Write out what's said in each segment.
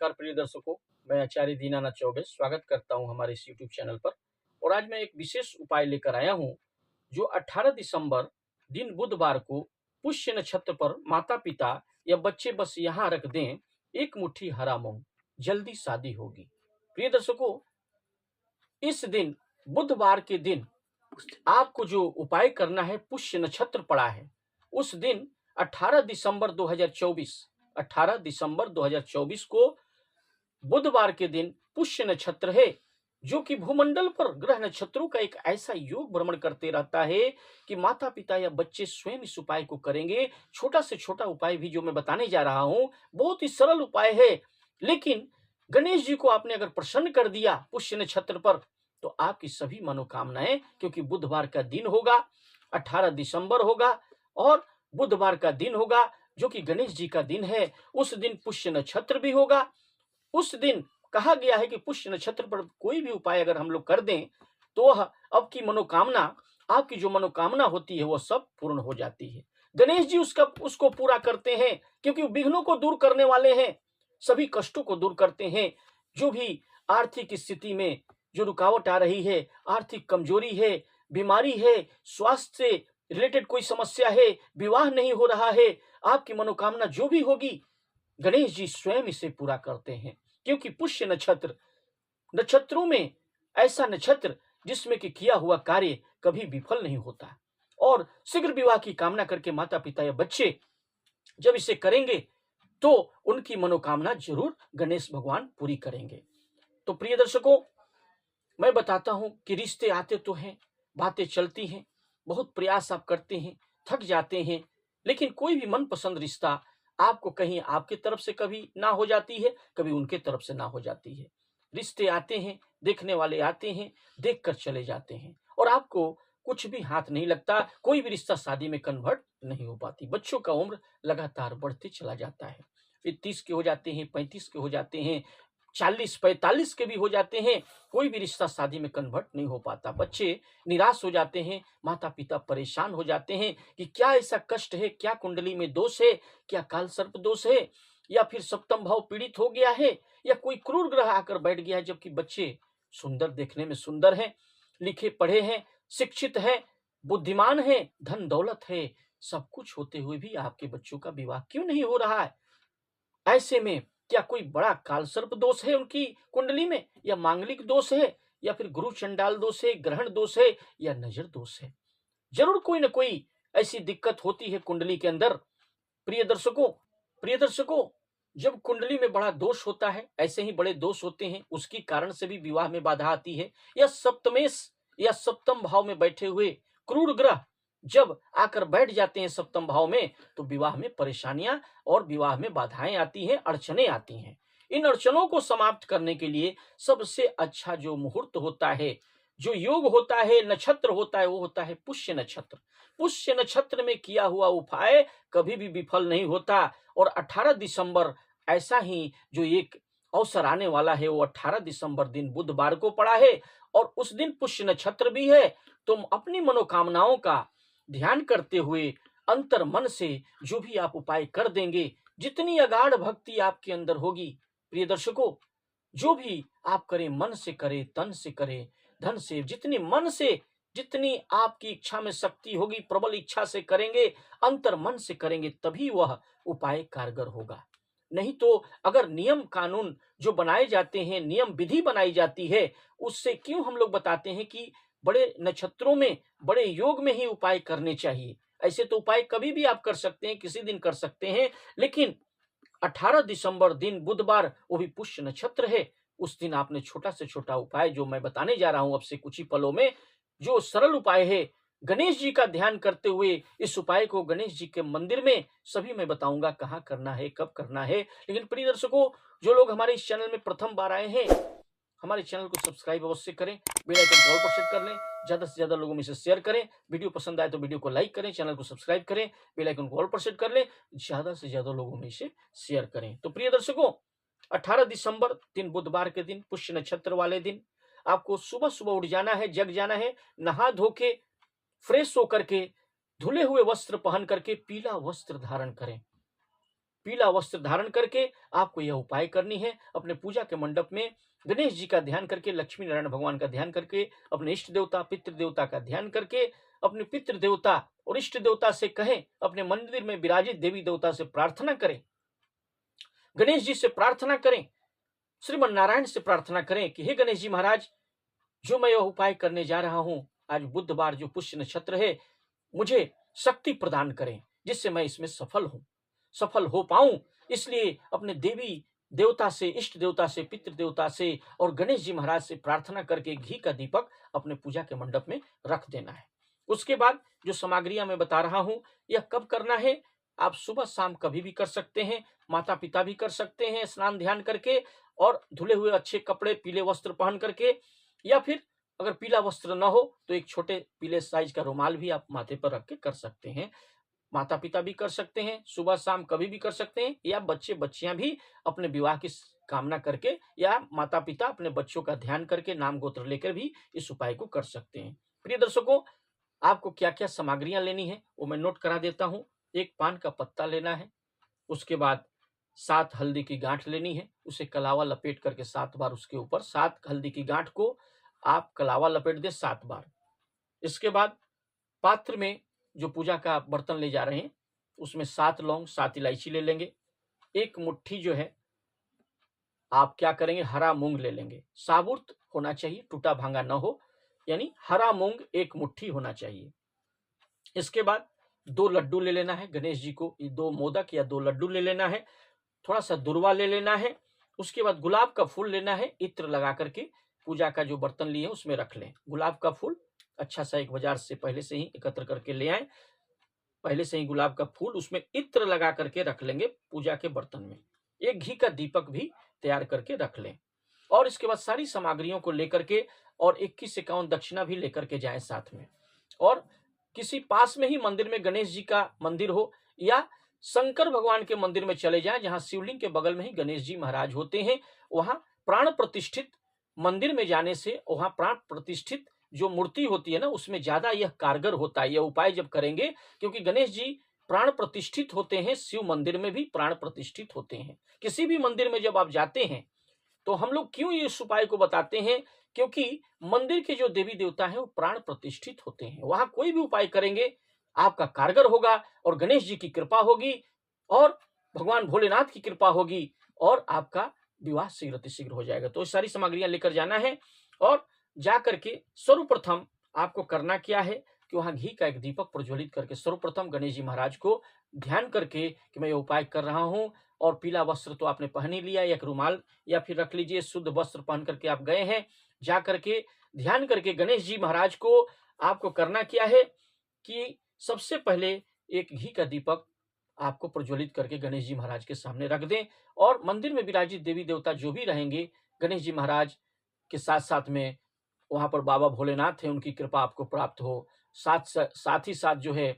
नमस्कार प्रिय दर्शकों, मैं आचार्य दीनानाथ चौबे स्वागत करता हूं हमारे इस यूट्यूब चैनल पर। और आज मैं एक विशेष उपाय लेकर आया हूं जो 18 दिसंबर दिन बुधवार को पुष्य नक्षत्र पर माता पिता या बच्चे बस यहाँ रख दें, एक मुट्ठी हरा मूंग, जल्दी शादी होगी। प्रिय दर्शकों, इस दिन बुधवार के दिन आपको जो उपाय करना है, पुष्य नक्षत्र पड़ा है उस दिन 18 दिसंबर 2024 को बुधवार के दिन पुष्य नक्षत्र है, जो कि भूमंडल पर ग्रह नक्षत्रों का एक ऐसा योग भ्रमण करते रहता है कि माता पिता या बच्चे स्वयं इस उपाय को करेंगे। छोटा से छोटा उपाय भी जो मैं बताने जा रहा हूं बहुत ही सरल उपाय है, लेकिन गणेश जी को आपने अगर प्रसन्न कर दिया पुष्य नक्षत्र पर तो आपकी सभी मनोकामनाएं, क्योंकि बुधवार का दिन होगा, 18 दिसंबर होगा और बुधवार का दिन होगा जो कि गणेश जी का दिन है, उस दिन पुष्य नक्षत्र भी होगा। उस दिन कहा गया है कि पुष्य नक्षत्र पर कोई भी उपाय अगर हम लोग कर दें तो वह अब की मनोकामना, आपकी जो मनोकामना होती है वह सब पूर्ण हो जाती है। गणेश जी उसको पूरा करते हैं, क्योंकि विघ्नों को दूर करने वाले हैं, सभी कष्टों को दूर करते हैं। जो भी आर्थिक स्थिति में जो रुकावट आ रही है, आर्थिक कमजोरी है, बीमारी है, स्वास्थ्य से रिलेटेड कोई समस्या है, विवाह नहीं हो रहा है, आपकी मनोकामना जो भी होगी गणेश जी स्वयं इसे पूरा करते हैं। क्योंकि पुष्य नक्षत्र नक्षत्रों में ऐसा नक्षत्र जिसमें कि किया हुआ कार्य कभी विफल नहीं होता, और शीघ्र विवाह की कामना करके माता पिता या बच्चे जब इसे करेंगे तो उनकी मनोकामना जरूर गणेश भगवान पूरी करेंगे। तो प्रिय दर्शकों, मैं बताता हूं कि रिश्ते आते तो हैं, बातें चलती हैं, बहुत प्रयास आप करते हैं, थक जाते हैं, लेकिन कोई भी मनपसंद रिश्ता आपको कहीं आपकी तरफ से कभी ना हो जाती है, कभी उनके तरफ से ना हो जाती है। रिश्ते आते हैं, देखने वाले आते हैं, देखकर चले जाते हैं, और आपको कुछ भी हाथ नहीं लगता, कोई भी रिश्ता शादी में कन्वर्ट नहीं हो पाती। बच्चों का उम्र लगातार बढ़ते चला जाता है, फिर 30 के हो जाते हैं, 35 के हो जाते हैं, 40-45 के भी हो जाते हैं, कोई भी रिश्ता शादी में कन्वर्ट नहीं हो पाता। बच्चे निराश हो जाते हैं, माता पिता परेशान हो जाते हैं कि क्या ऐसा कष्ट है, क्या कुंडली में दोष है, क्या काल सर्प दोष है, या फिर सप्तम भाव पीड़ित हो गया है, या कोई क्रूर ग्रह आकर बैठ गया है। जबकि बच्चे सुंदर, देखने में सुंदर हैं, लिखे पढ़े हैं, शिक्षित हैं, बुद्धिमान हैं, धन दौलत है, सब कुछ होते हुए भी आपके बच्चों का विवाह क्यों नहीं हो रहा है? ऐसे में क्या कोई बड़ा काल सर्प दोष है उनकी कुंडली में, या मांगलिक दोष है, या फिर गुरु चंडाल दोष है, ग्रहण दोष है, या नजर दोष है? जरूर कोई ना कोई ऐसी दिक्कत होती है कुंडली के अंदर। प्रिय दर्शकों, जब कुंडली में बड़ा दोष होता है, ऐसे ही बड़े दोष होते हैं, उसके कारण से भी विवाह में बाधा आती है, या सप्तमेश या सप्तम भाव में बैठे हुए क्रूर ग्रह जब आकर बैठ जाते हैं सप्तम भाव में, तो विवाह में परेशानियां और विवाह में बाधाएं आती हैं, अड़चने आती हैं। इन अड़चनों को समाप्त करने के लिए सबसे अच्छा जो मुहूर्त होता है, जो योग होता है, नक्षत्र होता है, वो होता है पुष्य नक्षत्र। पुष्य नक्षत्र में किया हुआ उपाय कभी भी विफल नहीं होता। और 18 दिसंबर ऐसा ही जो एक अवसर आने वाला है, वो 18 दिसंबर दिन बुधवार को पड़ा है, और उस दिन पुष्य नक्षत्र भी है। तुम अपनी मनोकामनाओं का ध्यान करते हुए अंतर मन से जो भी आप उपाय कर देंगे, जितनी अगाध भक्ति आपके अंदर होगी, प्रिय दर्शकों, जो भी आप करें, मन से करें, तन से करें, धन से, जितनी मन से, जितनी आपकी इच्छा में शक्ति होगी, प्रबल इच्छा से करेंगे, अंतर मन से करेंगे, तभी वह उपाय कारगर होगा। नहीं तो अगर नियम कानून जो बनाए जाते हैं, नियम विधि बनाई जाती है, उससे क्यों हम लोग बताते हैं कि बड़े नक्षत्रों में, बड़े योग में ही उपाय करने चाहिए। ऐसे तो उपाय कभी भी आप कर सकते हैं, किसी दिन कर सकते हैं, लेकिन 18 दिसंबर दिन बुधवार, वो भी पुष्य नक्षत्र है, उस दिन आपने छोटा से छोटा उपाय जो मैं बताने जा रहा हूं अब से कुछ ही पलों में, जो सरल उपाय है, गणेश जी का ध्यान करते हुए इस उपाय को गणेश जी के मंदिर में, सभी मैं बताऊंगा कहाँ करना है, कब करना है। लेकिन प्रिय दर्शकों, जो लोग हमारे इस चैनल में प्रथम बार आए हैं, हमारे चैनल को सब्सक्राइब अवश्य करें, बेल आइकन ऑल पर सेट कर लें, ज्यादा से ज्यादा लोगों में इसे शेयर करें। वीडियो पसंद आए तो वीडियो को लाइक करें, चैनल को सब्सक्राइब करें, बेल आइकन को ऑल पर सेट कर लें, ज्यादा से ज्यादा लोगों में इसे शेयर करें। तो प्रिय दर्शकों, 18 दिसंबर दिन बुधवार के दिन, पुष्य नक्षत्र वाले दिन, आपको सुबह सुबह उठ जाना है, जग जाना है, नहा धो के फ्रेश होकर के, धुले हुए वस्त्र पहन करके पीला वस्त्र धारण करें। पीला वस्त्र धारण करके आपको यह उपाय करनी है। अपने पूजा के मंडप में गणेश जी का ध्यान करके, लक्ष्मी नारायण भगवान का ध्यान करके, अपने इष्ट देवता पितृ देवता का ध्यान करके, अपने पितृ देवता और इष्ट देवता से कहें, अपने मंदिर में विराजित देवी देवता से प्रार्थना करें, गणेश जी से प्रार्थना करें, श्रीमन नारायण से प्रार्थना करें कि हे गणेश जी महाराज, जो मैं यह उपाय करने जा रहा हूं, आज बुधवार जो पुष्य नक्षत्र है, मुझे शक्ति प्रदान करें जिससे मैं इसमें सफल हो पाऊं। इसलिए अपने देवी देवता से, इष्ट देवता से, पितृ देवता से और गणेश जी महाराज से प्रार्थना करके घी का दीपक अपने पूजा के मंडप में रख देना है। उसके बाद जो सामग्रियां मैं बता रहा हूं, यह कब करना है? आप सुबह शाम कभी भी कर सकते हैं, माता पिता भी कर सकते हैं स्नान ध्यान करके और धुले हुए अच्छे कपड़े पीले वस्त्र पहन करके, या फिर अगर पीला वस्त्र न हो तो एक छोटे पीले साइज का रुमाल भी आप माथे पर रख के कर सकते हैं। माता पिता भी कर सकते हैं, सुबह शाम कभी भी कर सकते हैं, या बच्चे बच्चियां भी अपने विवाह की कामना करके या माता पिता अपने बच्चों का ध्यान करके नाम गोत्र लेकर भी इस उपाय को कर सकते हैं। प्रिय दर्शकों, आपको क्या क्या सामग्रियां लेनी है वो मैं नोट करा देता हूं। एक पान का पत्ता लेना है, उसके बाद 7 हल्दी की गांठ लेनी है, उसे कलावा लपेट करके 7 बार उसके ऊपर 7 हल्दी की गांठ को आप कलावा लपेट दें 7 बार। इसके बाद पात्र में जो पूजा का बर्तन ले जा रहे हैं उसमें 7 लौंग 7 इलायची ले लेंगे। एक मुट्ठी जो है आप क्या करेंगे, हरा मूंग ले लेंगे, साबुत होना चाहिए, टूटा भांगा न हो, यानी हरा मूंग 1 मुट्ठी होना चाहिए। इसके बाद 2 लड्डू ले लेना है गणेश जी को, 2 मोदक या 2 लड्डू ले लेना है, थोड़ा सा दुर्वा ले लेना है। उसके बाद गुलाब का फूल लेना है, इत्र लगा करके पूजा का जो बर्तन लिए उसमें रख लें। गुलाब का फूल अच्छा सा एक बाजार से पहले से ही एकत्र करके ले आए, पहले से ही गुलाब का फूल उसमें इत्र लगा करके रख लेंगे पूजा के बर्तन में। एक घी का दीपक भी तैयार करके रख लें और इसके बाद सारी सामग्रियों को लेकर के और 21-51 दक्षिणा भी लेकर के जाएं साथ में। और किसी पास में ही मंदिर में गणेश जी का मंदिर हो या शंकर भगवान के मंदिर में चले जाएं, जहां शिवलिंग के बगल में ही गणेश जी महाराज होते हैं। वहां प्राण प्रतिष्ठित मंदिर में जाने से वहां प्राण प्रतिष्ठित जो मूर्ति होती है ना, उसमें ज्यादा यह कारगर होता है, यह उपाय जब करेंगे, क्योंकि गणेश जी प्राण प्रतिष्ठित होते हैं, शिव मंदिर में भी प्राण प्रतिष्ठित होते हैं। किसी भी मंदिर में जब आप जाते हैं तो हम लोग क्यों इस उपाय को बताते हैं? क्योंकि मंदिर के जो देवी देवता हैं वो प्राण प्रतिष्ठित होते हैं। वहां कोई भी उपाय करेंगे आपका कारगर होगा और गणेश जी की कृपा होगी और भगवान भोलेनाथ की कृपा होगी और आपका विवाह शीघ्र हो जाएगा। तो सारी सामग्रियां लेकर जाना है और जा करके सर्वप्रथम आपको करना क्या है कि वहां घी का एक दीपक प्रज्वलित करके सर्वप्रथम गणेश जी महाराज को ध्यान करके कि मैं ये उपाय कर रहा हूं, और पीला वस्त्र तो आपने पहन ही लिया, एक रुमाल या फिर रख लीजिए, शुद्ध वस्त्र पहन करके आप गए हैं, जा करके ध्यान करके गणेश जी महाराज को आपको करना क्या है कि सबसे पहले एक घी का दीपक आपको प्रज्वलित करके गणेश जी महाराज के सामने रख दें और मंदिर में विराजित देवी देवता जो भी रहेंगे गणेश जी महाराज के साथ साथ में वहां पर बाबा भोलेनाथ है, उनकी कृपा आपको प्राप्त हो। साथ ही साथ जो है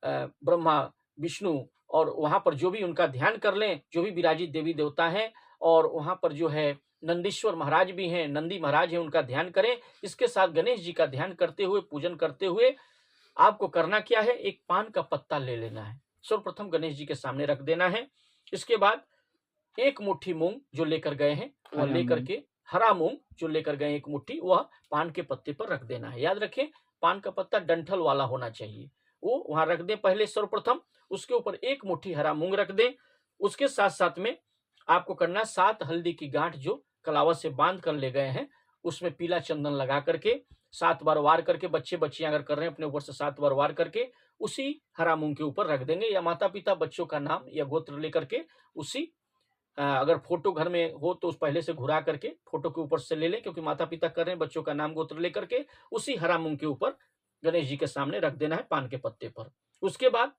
ब्रह्मा विष्णु और वहां पर जो भी उनका ध्यान कर लें, जो भी विराजित देवी देवता हैं, और वहां पर जो है नंदीश्वर महाराज भी हैं, नंदी महाराज हैं, उनका ध्यान करें। इसके साथ गणेश जी का ध्यान करते हुए, पूजन करते हुए आपको करना क्या है, एक पान का पत्ता ले लेना है, सर्वप्रथम गणेश जी के सामने रख देना है। इसके बाद 1 मुट्ठी मूंग जो लेकर गए हैं वह लेकर के, हरा मूंग जो लेकर गए 1 मुट्ठी, वह पान के पत्ते पर रख देना है। याद रखें पान का पत्ता डंठल वाला होना चाहिए, वो वहां रख दें पहले सर्वप्रथम। उसके ऊपर 1 मुट्ठी हरा मूंग रख दें। उसके साथ साथ में आपको करना 7 हल्दी की गांठ जो कलावा से बांध कर ले गए हैं उसमें पीला चंदन लगा करके 7 बार वार करके, बच्चे बच्चियां अगर कर रहे हैं अपने ऊपर से 7 बार वार करके उसी हरा मूंग के ऊपर रख देंगे, या माता पिता बच्चों का नाम या गोत्र लेकर के उसी अगर फोटो घर में हो तो उस पहले से घुरा करके फोटो के ऊपर से ले लें, क्योंकि माता पिता कर रहे हैं, बच्चों का नाम गोत्र लेकर के उसी हरा मूंग के ऊपर गणेश जी के सामने रख देना है पान के पत्ते पर। उसके बाद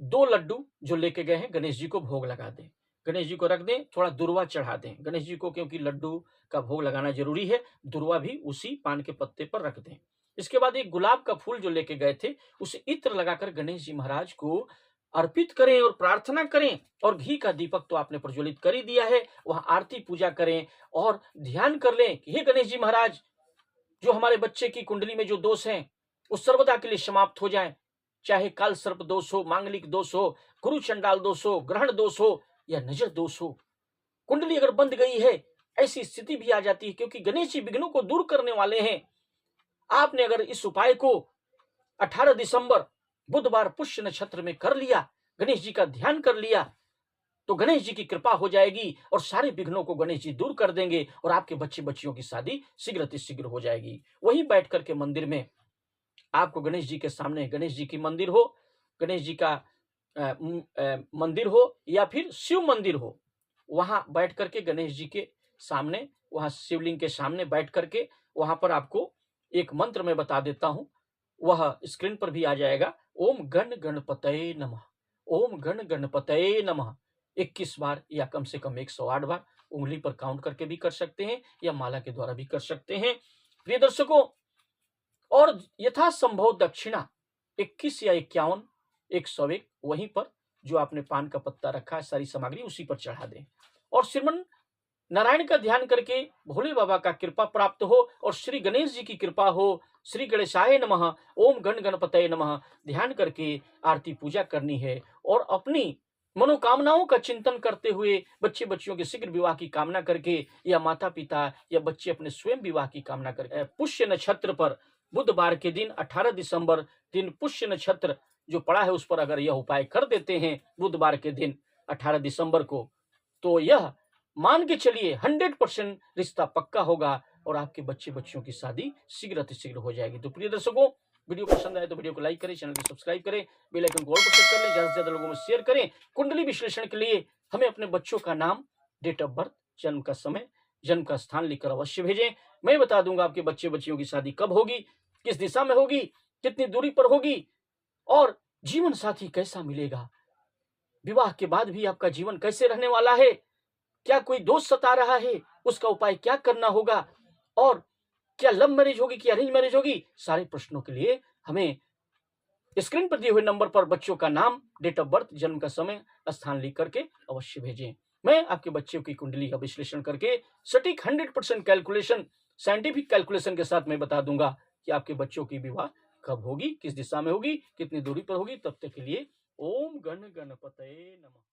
2 लड्डू जो लेके गए हैं गणेश जी को भोग लगा दें, गणेश जी को रख दें, थोड़ा दुर्वा चढ़ा दें गणेश जी को, क्योंकि लड्डू का भोग लगाना जरूरी है। दुर्वा भी उसी पान के पत्ते पर रख दें। इसके बाद एक गुलाब का फूल जो लेके गए थे उसे इत्र लगाकर गणेश जी महाराज को अर्पित करें और प्रार्थना करें, और घी का दीपक तो आपने प्रज्वलित कर ही दिया है, वहां आरती पूजा करें और ध्यान कर लें कि हे गणेश जी महाराज, जो हमारे बच्चे की कुंडली में जो दोष हैं वो सर्वदा के लिए समाप्त हो जाए, चाहे काल सर्प दोष हो, मांगलिक दोष हो, गुरु चंडाल दोष हो, ग्रहण दोष हो या नजर दोष हो, कुंडली अगर बंद गई है, ऐसी स्थिति भी आ जाती है, क्योंकि गणेश जी विघ्नों को दूर करने वाले हैं। आपने अगर इस उपाय को 18 दिसंबर बुधवार पुष्य नक्षत्र में कर लिया, गणेश जी का ध्यान कर लिया, तो गणेश जी की कृपा हो जाएगी और सारे विघ्नों को गणेश जी दूर कर देंगे और आपके बच्चे बच्चियों की शादी शीघ्र हो जाएगी। वहीं बैठ करके मंदिर में आपको गणेश जी के सामने, गणेश जी की मंदिर हो, गणेश जी का मंदिर हो या फिर शिव मंदिर हो, वहां बैठ करके गणेश जी के सामने, वहां शिवलिंग के सामने बैठ करके, वहां पर आपको एक मंत्र में बता देता हूं, वह स्क्रीन पर भी आ जाएगा। ओम गण गणपतये नमः, ओम गण गणपतये नमः 21 बार या कम से कम 108 बार उंगली पर काउंट करके भी कर सकते हैं या माला के द्वारा भी कर सकते हैं। प्रिय दर्शकों, और यथासंभव दक्षिणा 21 या 51, 101 वहीं पर जो आपने पान का पत्ता रखा है, सारी सामग्री उसी पर चढ़ा दें और श्रीमन नारायण का ध्यान करके भोले बाबा का कृपा प्राप्त हो और श्री गणेश जी की कृपा हो। श्री गणेशाय नमः, ओम गण गणपतये नमः ध्यान करके आरती पूजा करनी है और अपनी मनोकामनाओं का चिंतन करते हुए बच्चे बच्चियों के शीघ्र विवाह की कामना करके या माता पिता या बच्चे अपने स्वयं विवाह की कामना करके पुष्य नक्षत्र पर बुधवार के दिन 18 दिसंबर दिन पुष्य नक्षत्र जो पड़ा है उस पर अगर यह उपाय कर देते हैं बुधवार के दिन 18 दिसंबर को, तो यह मान के चलिए 100% रिश्ता पक्का होगा और आपके बच्चे बच्चियों की शादी शीघ्र हो जाएगी। तो प्रिय दर्शकों, वीडियो पसंद आए तो वीडियो को लाइक करें, चैनल को सब्सक्राइब करें, बेल आइकन को ऑल पर क्लिक कर लें, ज्यादा से ज्यादा लोगों में शेयर करें। कुंडली विश्लेषण के लिए हमें अपने बच्चों का नाम, डेट ऑफ बर्थ, जन्म का समय, जन्म का स्थान लिखकर अवश्य भेजें। मैं बता दूंगा आपके बच्चे बच्चियों की शादी कब होगी, किस दिशा में होगी, कितनी दूरी पर होगी और जीवन साथी कैसा मिलेगा, विवाह के बाद भी आपका जीवन कैसे रहने वाला है, क्या कोई दोष सता रहा है, उसका उपाय क्या करना होगा और क्या लव मैरिज होगी कि अरेंज मैरिज होगी, सारे प्रश्नों के लिए हमें स्क्रीन पर दिए हुए नंबर पर बच्चों का नाम, डेट ऑफ बर्थ, जन्म का समय, स्थान लिख करके अवश्य भेजें। मैं आपके बच्चों की कुंडली का विश्लेषण करके सटीक 100% कैलकुलेशन, साइंटिफिक कैलकुलेशन के साथ मैं बता दूंगा कि आपके बच्चों की विवाह कब होगी, किस दिशा में होगी, कितनी दूरी पर होगी। तब तक के लिए ओम गण गणपतये नमः।